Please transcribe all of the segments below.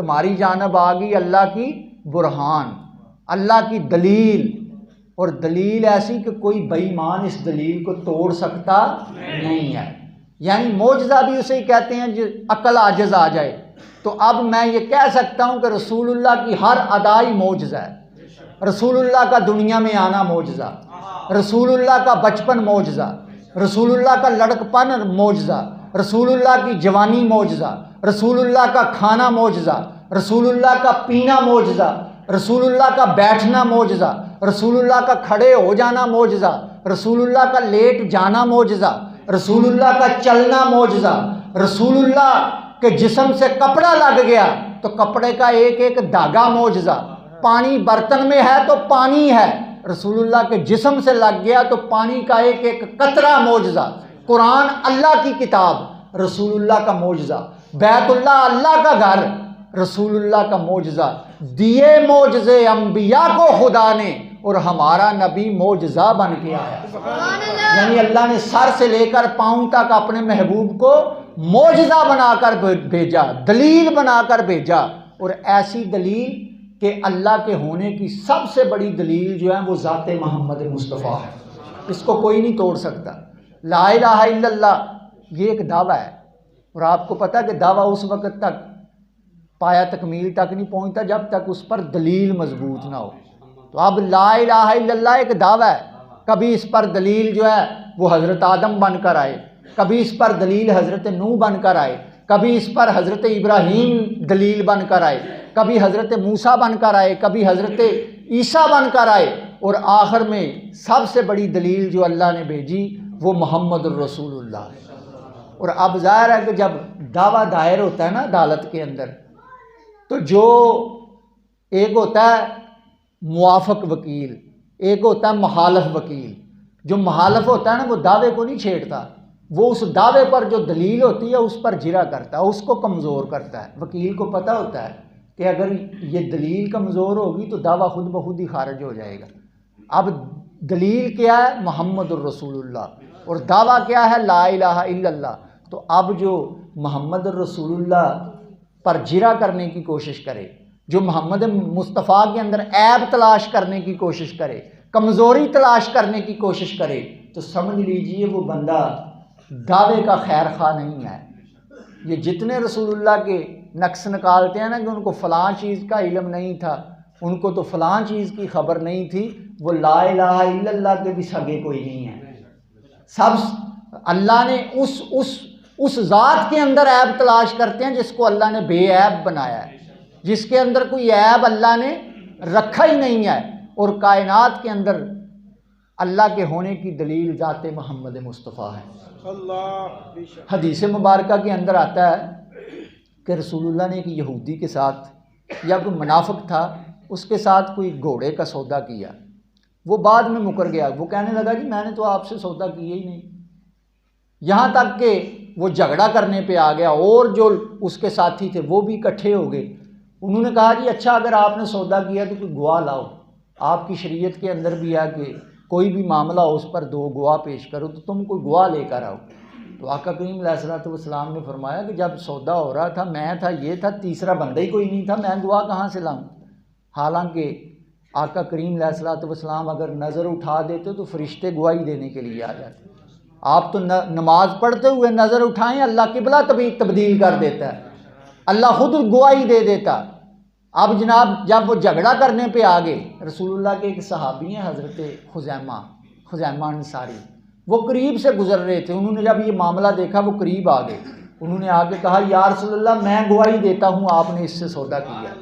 तुम्हारी जानब आ गई अल्लाह की बुरहान, अल्लाह की दलील, और दलील ऐसी कि कोई बेईमान इस दलील को तोड़ सकता नहीं है। यानी मौजज़ा भी उसे ही कहते हैं जो अकल आजिज़ आ जाए। तो अब मैं ये कह सकता हूँ कि रसूलुल्लाह की हर अदाई मौजज़ा है। रसूलुल्लाह का दुनिया में आना मौजज़ा, रसूलुल्लाह का बचपन मौजज़ा, रसूलुल्लाह का लड़कपन मौजज़ा, रसूलुल्लाह की जवानी मौजज़ा, रसूलुल्लाह का खाना मौजज़ा, रसूलुल्लाह का पीना मौजज़ा, रसूलुल्लाह का बैठना मौजज़ा, रसूलुल्लाह का खड़े हो जाना मौजज़ा, रसूलुल्लाह का लेट जाना मौजज़ा, रसूलुल्लाह का चलना मौजज़ा, रसूलुल्लाह के जिस्म से कपड़ा लग गया तो कपड़े का एक एक धागा मौजज़ा, पानी बर्तन में है तो पानी है, रसूलुल्लाह के जिस्म से लग गया तो पानी का एक एक कतरा मौजज़ा, कुरान अल्लाह की किताब रसूलुल्लाह का मौजज़ा, बैतुल्लाह अल्लाह का घर रसूलुल्लाह का मौजज़ा, दिए मौजज़े अंबिया को खुदा ने और हमारा नबी मौजज़ा बन के आया। यानी अल्लाह ने सर से लेकर पाँव तक अपने महबूब को मौजज़ा बनाकर भेजा, दलील बनाकर भेजा। और ऐसी दलील कि अल्लाह के होने की सबसे बड़ी दलील जो है वो ज़ात मोहम्मद मुस्तफ़ा है, इसको कोई नहीं तोड़ सकता। ला इलाहा इल्लल्लाह ये एक दावा है, और आपको पता है कि दावा उस वक़्त तक पाया तकमील तक नहीं पहुंचता जब तक उस पर दलील मजबूत ना हो। तो अब ला इलाहा इल्लल्लाह एक दावा है, कभी इस पर दलील जो है वो हज़रत आदम बनकर आए, कभी इस पर दलील हज़रत नूह बनकर आए, कभी इस पर हज़रत इब्राहीम दलील बनकर आए, कभी हज़रत मूसा बनकर आए, कभी हज़रत ईसा बनकर आए, और आखिर में सबसे बड़ी दलील जो अल्लाह ने भेजी वो मोहम्मद रसूलुल्लाह है। और अब ज़ाहिर है कि जब दावा दायर होता है ना अदालत के अंदर, तो जो एक होता है मुआफ़िक वकील, एक होता है मुखालिफ वकील। जो मुखालिफ होता है ना वो दावे को नहीं छेड़ता, वो उस दावे पर जो दलील होती है उस पर जिरा करता है, उसको कमज़ोर करता है। वकील को पता होता है कि अगर ये दलील कमज़ोर होगी तो दावा खुद ब खुद ही खारिज हो जाएगा। अब दलील क्या है? मोहम्मद रसूलुल्लाह, और दावा क्या है? ला इलाहा इल्लल्लाह। तो अब जो मोहम्मद रसूलुल्लाह पर जिरा करने की कोशिश करे, जो मोहम्मद मुस्तफ़ा के अंदर ऐब तलाश करने की कोशिश करे, कमज़ोरी तलाश करने की कोशिश करे, तो समझ लीजिए वो बंदा दावे का खैर खा नहीं है। ये जितने रसूलुल्लाह के नक्स निकालते हैं ना कि उनको फ़लाँ चीज़ का इल्म नहीं था, उनको तो फ़लाँ चीज़ की खबर नहीं थी, वो ला इलाहा इल्लल्लाह के भी सगे कोई नहीं है। सब अल्लाह ने उस ज़ात के अंदर ऐब तलाश करते हैं जिसको अल्लाह ने बेऐब बनाया है, जिसके अंदर कोई ऐब अल्लाह ने रखा ही नहीं है। और कायनात के अंदर अल्लाह के होने की दलील ज़ात मोहम्मद मुस्तफ़ा है। हदीस मुबारका के अंदर आता है कि रसूलुल्लाह ने एक यहूदी के साथ, या कोई मुनाफिक था, उसके साथ कोई घोड़े का सौदा किया। वो बाद में मुकर गया, वो कहने लगा कि मैंने तो आपसे सौदा किया ही नहीं। यहाँ तक कि वो झगड़ा करने पे आ गया, और जो उसके साथी थे वो भी इकट्ठे हो गए। उन्होंने कहा जी अच्छा, अगर आपने सौदा किया तो कोई गवाह लाओ। आपकी शरीयत के अंदर भी है कि कोई भी मामला हो उस पर दो गवाह पेश करो, तो तुम कोई गवाह लेकर आओ। तो आका करीम अलैहिस्सलाम ने फरमाया कि जब सौदा हो रहा था, मैं था, ये था, तीसरा बंदा ही कोई नहीं था, मैं गवाह कहाँ से लाऊं? हालांकि आका करीम अलैहिस्सलाम अगर नज़र उठा देते तो फरिश्ते गवाही देने के लिए आ जाते। आप तो नमाज पढ़ते हुए नज़र उठाएं, अल्लाह किबला तब्दील कर देता है, अल्लाह खुद गवाही दे देता। अब जनाब जब वो झगड़ा करने पे आ गए, रसूलुल्लाह के एक सहाबी हैं हज़रत खुज़ैमा अंसारी, वो करीब से गुजर रहे थे। उन्होंने जब ये मामला देखा वो करीब आ गए, उन्होंने आके कहा या रसूलुल्लाह मैं गवाही देता हूँ आपने इससे सौदा किया।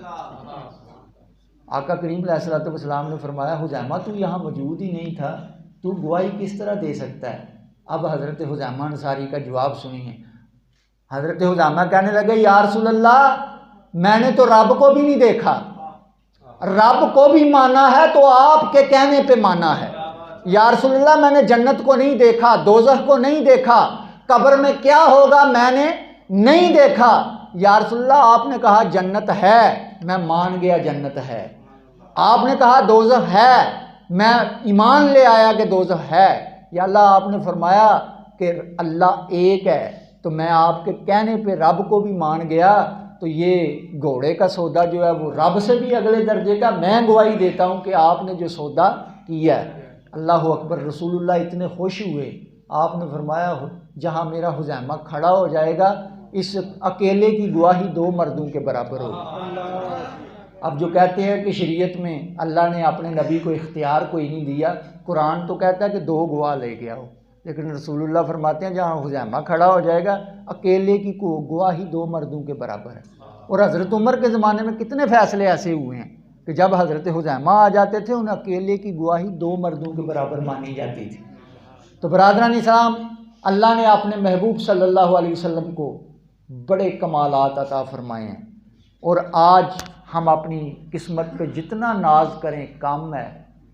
आका करीम अलैहिस्सलाम ने फरमाया हुज़ैमा तू यहाँ मौजूद ही नहीं था, तू गवाही किस तरह दे सकता है? अब हज़रत हुज़ैमा अंसारी का जवाब सुनिए। हज़रत हुज़ैमा कहने लगे या रसूलल्लाह मैंने तो रब को भी नहीं देखा, रब को भी माना है तो आपके कहने पे माना है। या रसूलल्लाह मैंने जन्नत को नहीं देखा, दोज़ख को नहीं देखा, कब्र में क्या होगा मैंने नहीं देखा। या रसूलल्लाह आपने कहा जन्नत है, मैं मान गया जन्नत है। आपने कहा दोज़ख है, मैं ईमान ले आया कि दोज़ख है। या अल्लाह आपने फरमाया कि अल्लाह एक है, तो मैं आपके कहने पे रब को भी मान गया तो ये घोड़े का सौदा जो है वो रब से भी अगले दर्जे का। मैं गवाही देता हूँ कि आपने जो सौदा किया है। अल्लाह अकबर। रसूलुल्लाह इतने खुश हुए, आपने फरमाया जहाँ मेरा हुज़ैमा खड़ा हो जाएगा इस अकेले की गवाही 2 मर्दों के बराबर होगी। अब जो कहते हैं कि शरीयत में अल्लाह ने अपने नबी को इख्तियार कोई नहीं दिया, कुरान तो कहता है कि 2 गवाह लेके आओ, लेकिन रसूलुल्लाह फरमाते हैं जहाँ हुज़ैमा खड़ा हो जाएगा अकेले की गवाही 2 मर्दों के बराबर है। और हज़रत उमर के ज़माने में कितने फ़ैसले ऐसे हुए हैं कि जब हज़रत हुज़ैमा आ जाते थे उन्हें अकेले की गवाही 2 मर्दों के बराबर मानी जाती थी। तो बरादरान इस्लाम, अल्लाह ने अपने महबूब सल्लल्लाहु अलैहि वसल्लम को बड़े कमालात अता फरमाए हैं। और आज हम अपनी किस्मत पे जितना नाज करें कम है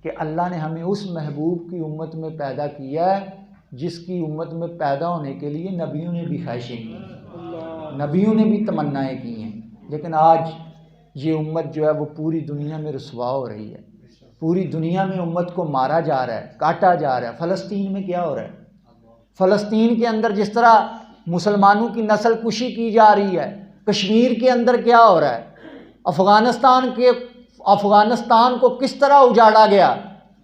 कि अल्लाह ने हमें उस महबूब की उम्मत में पैदा किया है जिसकी उम्मत में पैदा होने के लिए नबियों ने भी ख्वाहिशें की, नबियों ने भी तमन्नाएँ की हैं। लेकिन आज ये उम्मत जो है वो पूरी दुनिया में रुसवा हो रही है। पूरी दुनिया में उम्मत को मारा जा रहा है, काटा जा रहा है। फ़लस्तीन में क्या हो रहा है? फ़लस्तीन के अंदर जिस तरह मुसलमानों की नस्ल कुशी की जा रही है, कश्मीर के अंदर क्या हो रहा है, अफ़गानिस्तान को किस तरह उजाड़ा गया।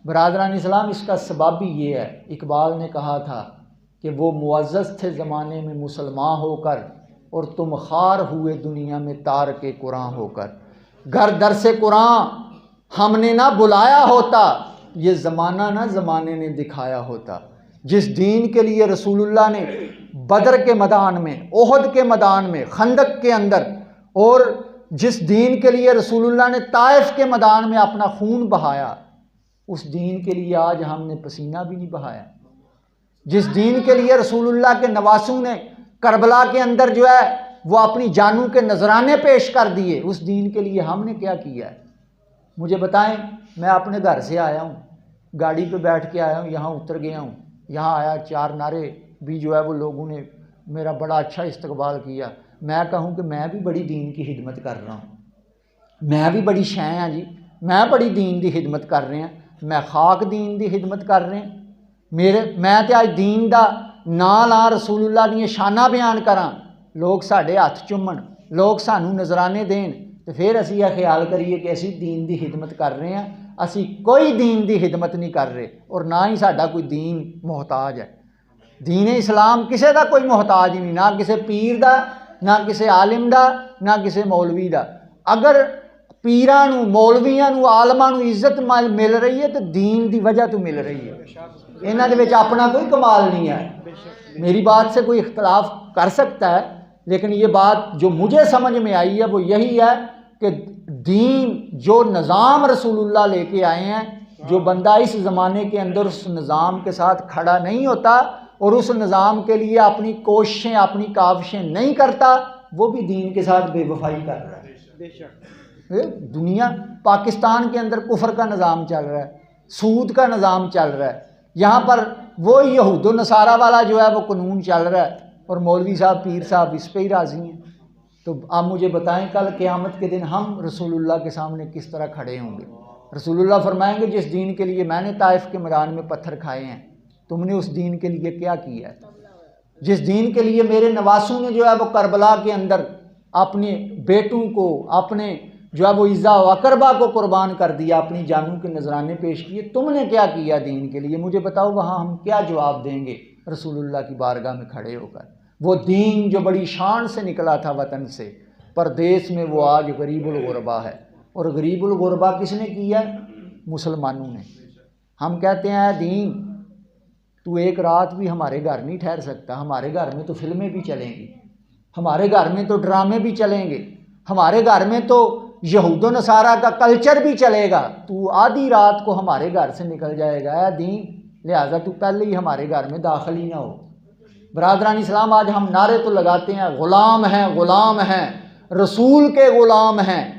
बरादरान इस्लाम, इसका सबब भी ये है, इकबाल ने कहा था कि वो मुअज़्ज़ज़ थे ज़माने में मुसलमान होकर और तुम खार हुए दुनिया में तार के कुरान होकर। घर दर से कुरान हमने ना बुलाया होता, ये ज़माना ना ज़माने ने दिखाया होता। जिस दीन के लिए रसूलुल्लाह ने बदर के मैदान में, ओहद के मैदान में, खंदक के अंदर, और जिस दीन के लिए रसूलुल्लाह ने ताइफ के मैदान में अपना खून बहाया, उस दीन के लिए आज हमने पसीना भी नहीं बहाया। जिस दीन के लिए रसूलुल्लाह के नवासों ने करबला के अंदर जो है वो अपनी जानों के नजराने पेश कर दिए, उस दीन के लिए हमने क्या किया है? मुझे बताएं। मैं अपने घर से आया हूँ, गाड़ी पे बैठ के आया हूँ, यहाँ उतर गया हूँ, यहाँ आया, 4 नारे भी जो है वो लोगों ने मेरा बड़ा अच्छा इस्तकबाल किया। मैं कहूँ कि मैं भी बड़ी दीन की खिदमत कर रहा हूँ, मैं भी बड़ी शै हाँ जी, मैं बड़ी दीन की खिदमत कर रहे हैं, मैं खाक दीन की खिदमत कर रहे हैं। मैं तो अज दीन का ना ला, रसूलुल्लाह दी शाना बयान करा, लोग साढ़े हथ चुमन, लोग सानू नजराने देन, तो फिर असी यह ख्याल करिए कि असी दीन की खिदमत कर रहे हैं। असी कोई दीन की खिदमत नहीं कर रहे और ना ही साडा कोई दीन मोहताज है। दीन इस्लाम किसी का कोई मोहताज ही नहीं, ना किसी पीर का, ना किसी आलिम का, ना किसी मौलवी का। अगर पीरां नूं, मौलवियां नूं, आलमां नूं इज्जत मिल रही है तो दीन की वजह तो मिल रही है। इन्हां दे विच अपना कोई कमाल नहीं है। मेरी बात से कोई इख्तलाफ कर सकता है, लेकिन ये बात जो मुझे समझ में आई है वो यही है कि दीन जो निज़ाम रसूलुल्लाह लेके आए हैं, जो बंदा इस ज़माने के अंदर उस निज़ाम के साथ खड़ा नहीं होता और उस निज़ाम के लिए अपनी कोशिशें, अपनी काविशें नहीं करता, वो भी दीन के साथ बेवफाई कर रहा है। बेशक दुनिया, पाकिस्तान के अंदर कुफर का निज़ाम चल रहा है, सूद का निज़ाम चल रहा है, यहाँ पर वो यहूदो नसारा वाला जो है वो कानून चल रहा है और मौलवी साहब, पीर साहब इस पे ही राज़ी हैं। तो आप मुझे बताएं, कल क़यामत के दिन हम रसूलुल्लाह के सामने किस तरह खड़े होंगे? रसूलुल्लाह फरमाएंगे, जिस दीन के लिए मैंने ताइफ के मैदान में पत्थर खाए हैं, तुमने उस दीन के लिए क्या किया है? जिस दीन के लिए मेरे नवासों ने जो है वो करबला के अंदर अपने बेटों को, अपने जो है वो इज़्ज़ा व अकरबा को कुर्बान कर दिया, अपनी जानों के नजराने पेश किए, तुमने क्या किया दीन के लिए? मुझे बताओ, वहाँ हम क्या जवाब देंगे रसूलुल्लाह की बारगाह में खड़े होकर? वो दीन जो बड़ी शान से निकला था वतन से, परदेश में वो आज गरीबुल गुरबा है। और गरीबुल गुरबा किसने किया? मुसलमानों ने। हम कहते हैं दीन, तू एक रात भी हमारे घर नहीं ठहर सकता, हमारे घर में तो फिल्में भी चलेंगी, हमारे घर में तो ड्रामे भी चलेंगे, हमारे घर में तो यहूदो नसारा का कल्चर भी चलेगा, तू आधी रात को हमारे घर से निकल जाएगा है दीन, लिहाजा तू पहले ही हमारे घर में दाखिल ही ना हो। बरादरान इस्लाम, आज हम नारे तो लगाते हैं, ग़ुलाम हैं, ग़ुलाम हैं, रसूल के ग़ुलाम हैं,